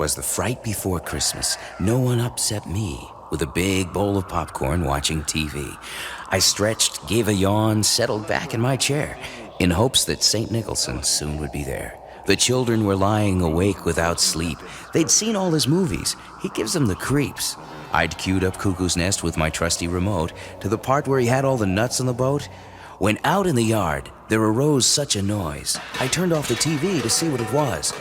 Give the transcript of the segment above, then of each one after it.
'Twas the fright before Christmas. No one upset me. With a big bowl of popcorn watching TV. I stretched, gave a yawn, settled back in my chair, in hopes that St. Nicholson soon would be there. The children were lying awake without sleep. They'd seen all his movies. He gives them the creeps. I'd queued up Cuckoo's Nest with my trusty remote to the part where he had all the nuts on the boat. When out in the yard, there arose such a noise. I turned off the TV to see what it was.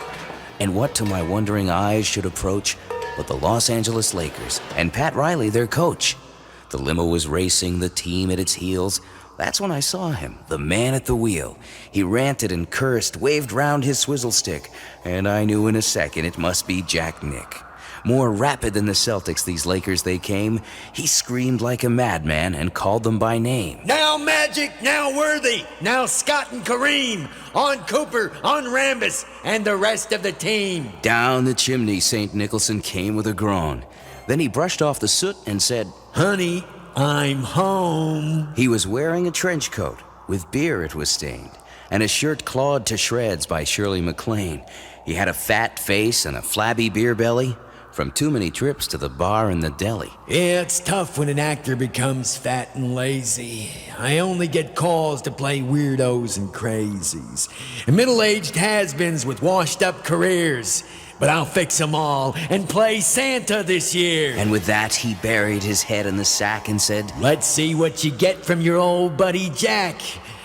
And what to my wondering eyes should approach but the Los Angeles Lakers and Pat Riley, their coach. The limo was racing, the team at its heels. That's when I saw him, the man at the wheel. He ranted and cursed, waved round his swizzle stick, and I knew in a second it must be Jack Nick. More rapid than the Celtics, these Lakers they came. He screamed like a madman and called them by name. Now Magic, now Worthy, now Scott and Kareem, on Cooper, on Rambus, and the rest of the team. Down the chimney, St. Nicholson came with a groan. Then he brushed off the soot and said, "Honey, I'm home." He was wearing a trench coat. With beer it was stained, and a shirt clawed to shreds by Shirley MacLaine. He had a fat face and a flabby beer belly from too many trips to the bar and the deli. Yeah, it's tough when an actor becomes fat and lazy. I only get calls to play weirdos and crazies. Middle-aged has-beens with washed-up careers. But I'll fix them all and play Santa this year. And with that, he buried his head in the sack and said, "Let's see what you get from your old buddy Jack.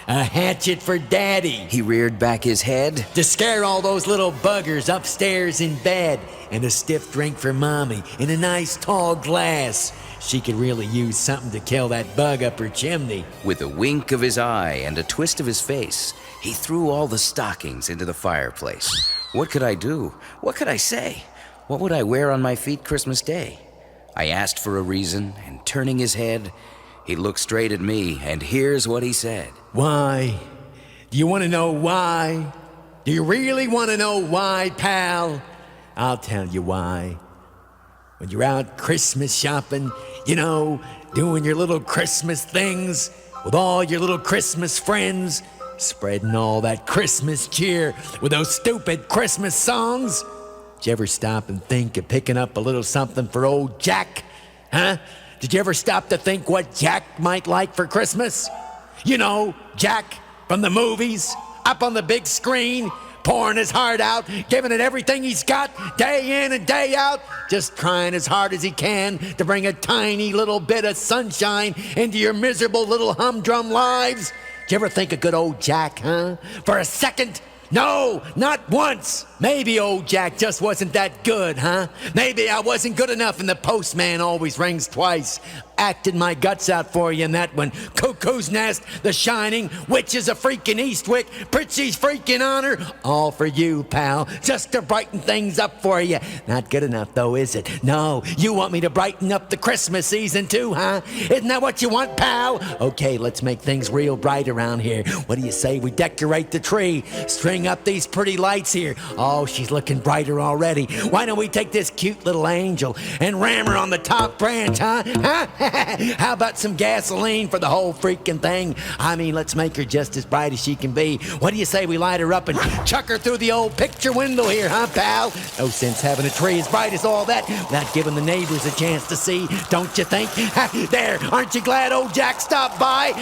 A hatchet for Daddy." He reared back his head to scare all those little buggers upstairs in bed. And a stiff drink for Mommy in a nice tall glass. She could really use something to kill that bug up her chimney. With a wink of his eye and a twist of his face, he threw all the stockings into the fireplace. What could I do? What could I say? What would I wear on my feet Christmas Day? I asked for a reason, and turning his head, he looked straight at me, and here's what he said. "Why? Do you want to know why? Do you really want to know why, pal? I'll tell you why. When you're out Christmas shopping, you know, doing your little Christmas things with all your little Christmas friends, spreading all that Christmas cheer with those stupid Christmas songs. Did you ever stop and think of picking up a little something for old Jack? Huh? Did you ever stop to think what Jack might like for Christmas? You know, Jack from the movies, up on the big screen, pouring his heart out, giving it everything he's got, day in and day out, just trying as hard as he can to bring a tiny little bit of sunshine into your miserable little humdrum lives. Did you ever think of good old Jack, huh? For a second? No, not once. Maybe old Jack just wasn't that good, huh? Maybe I wasn't good enough and the postman always rings twice. Acted my guts out for you in that one. Cuckoo's Nest, The Shining, Witches of freaking Eastwick, Pritchie's freaking Honor. All for you, pal, just to brighten things up for you. Not good enough though, is it? No, you want me to brighten up the Christmas season too, huh? Isn't that what you want, pal? Okay, let's make things real bright around here. What do you say we decorate the tree? String up these pretty lights here. Oh, she's looking brighter already. Why don't we take this cute little angel and ram her on the top branch, huh? How about some gasoline for the whole freaking thing? I mean, let's make her just as bright as she can be. What do you say we light her up and chuck her through the old picture window here, huh, pal? No sense having a tree as bright as all that without giving the neighbors a chance to see, don't you think? There, aren't you glad old Jack stopped by?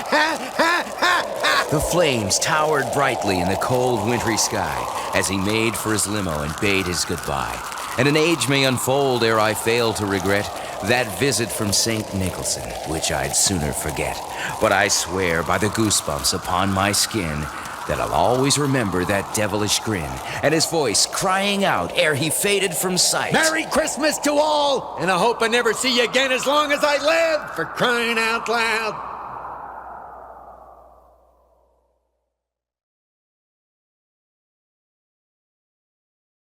The flames towered brightly in the cold, wintry sky as he made for his limo and bade his goodbye. And an age may unfold ere I fail to regret that visit from St. Nicholson, which I'd sooner forget. But I swear by the goosebumps upon my skin that I'll always remember that devilish grin and his voice crying out ere he faded from sight. "Merry Christmas to all, and I hope I never see you again as long as I live, for crying out loud."